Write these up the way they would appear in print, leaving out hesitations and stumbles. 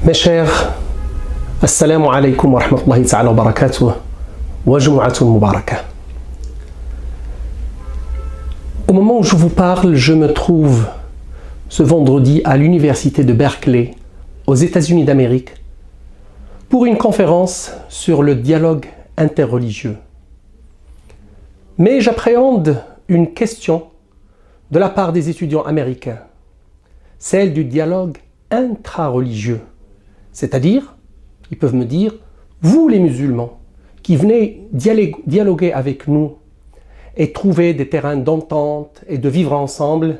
Mes chers, Assalamu alaikum wa rahmatullahi ta'ala wa barakatuh wa jumu'atun mubarakah. Au moment où je vous parle, je me trouve ce vendredi à l'université de Berkeley, aux États-Unis d'Amérique, pour une conférence sur le dialogue interreligieux. Mais j'appréhende une question de la part des étudiants américains, celle du dialogue intrareligieux. C'est-à-dire, ils peuvent me dire, vous les musulmans, qui venez dialoguer avec nous et trouver des terrains d'entente et de vivre ensemble,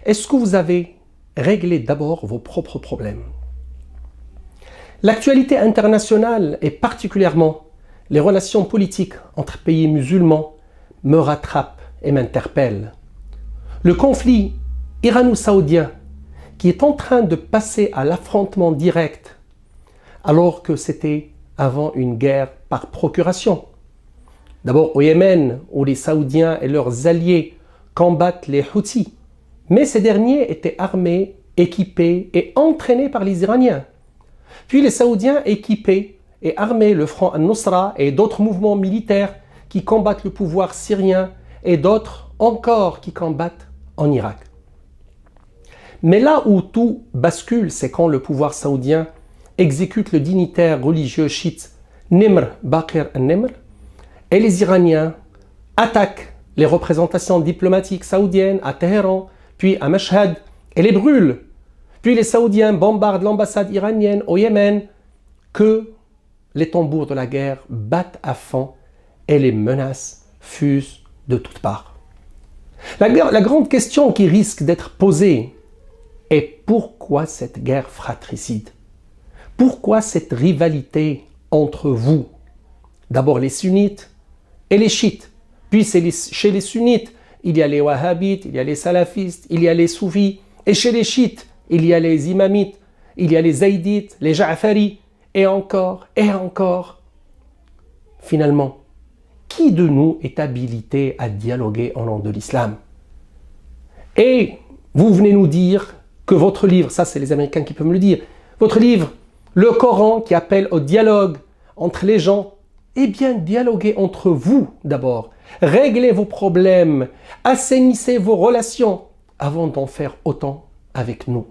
est-ce que vous avez réglé d'abord vos propres problèmes? L'actualité internationale et particulièrement les relations politiques entre pays musulmans me rattrapent et m'interpellent. Le conflit irano-saoudien qui est en train de passer à l'affrontement direct alors que c'était avant une guerre par procuration. D'abord au Yémen, où les Saoudiens et leurs alliés combattent les Houthis, mais ces derniers étaient armés, équipés et entraînés par les Iraniens. Puis les Saoudiens équipés et armés le Front al-Nusra et d'autres mouvements militaires qui combattent le pouvoir syrien et d'autres encore qui combattent en Irak. Mais là où tout bascule, c'est quand le pouvoir saoudien exécute le dignitaire religieux chiite Nimr Baqir al-Nimr et les Iraniens attaquent les représentations diplomatiques saoudiennes à Téhéran, puis à Mashhad et les brûlent. Puis les Saoudiens bombardent l'ambassade iranienne au Yémen, que les tambours de la guerre battent à fond et les menaces fusent de toutes parts. La grande question qui risque d'être posée est pourquoi cette guerre fratricide? Pourquoi cette rivalité entre vous? D'abord les sunnites et les chiites. Puis chez les sunnites, il y a les wahhabites, il y a les salafistes, il y a les soufis. Et chez les chiites, il y a les imamites, il y a les zaïdites, les ja'faris, et encore, et encore. Finalement, qui de nous est habilité à dialoguer au nom de l'islam? Et vous venez nous dire que votre livre, ça c'est les Américains qui peuvent me le dire, votre livre, le Coran qui appelle au dialogue entre les gens, eh bien dialoguez entre vous d'abord, réglez vos problèmes, assainissez vos relations avant d'en faire autant avec nous.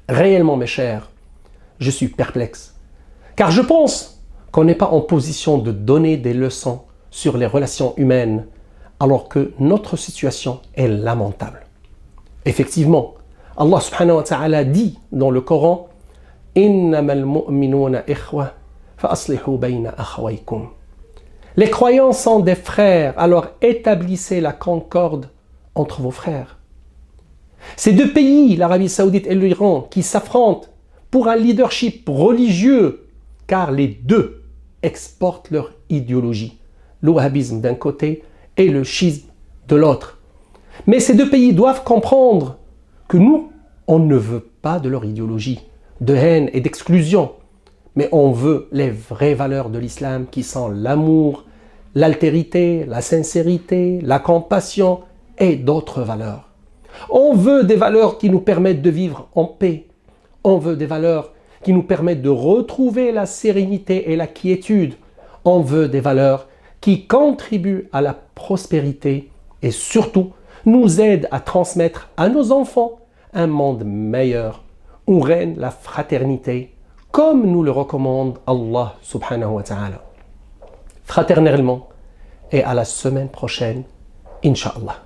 Réellement mes chers, je suis perplexe, car je pense qu'on n'est pas en position de donner des leçons sur les relations humaines alors que notre situation est lamentable. Effectivement, Allah subhanahu wa ta'ala dit dans le Coran Innamal mu'minuna ikhwa fa aslihu bayna akhawaykum. Les croyants sont des frères, alors établissez la concorde entre vos frères. Ces deux pays, l'Arabie Saoudite et l'Iran, qui s'affrontent pour un leadership religieux, car les deux exportent leur idéologie, le wahhabisme d'un côté et le schisme de l'autre. Mais ces deux pays doivent comprendre que nous, on ne veut pas de leur idéologie, de haine et d'exclusion, mais on veut les vraies valeurs de l'islam qui sont l'amour, l'altérité, la sincérité, la compassion et d'autres valeurs. On veut des valeurs qui nous permettent de vivre en paix. On veut des valeurs qui nous permettent de retrouver la sérénité et la quiétude. On veut des valeurs qui contribuent à la prospérité et surtout nous aident à transmettre à nos enfants un monde meilleur où règne la fraternité comme nous le recommande Allah subhanahu wa ta'ala. Fraternellement et à la semaine prochaine, Inch'Allah.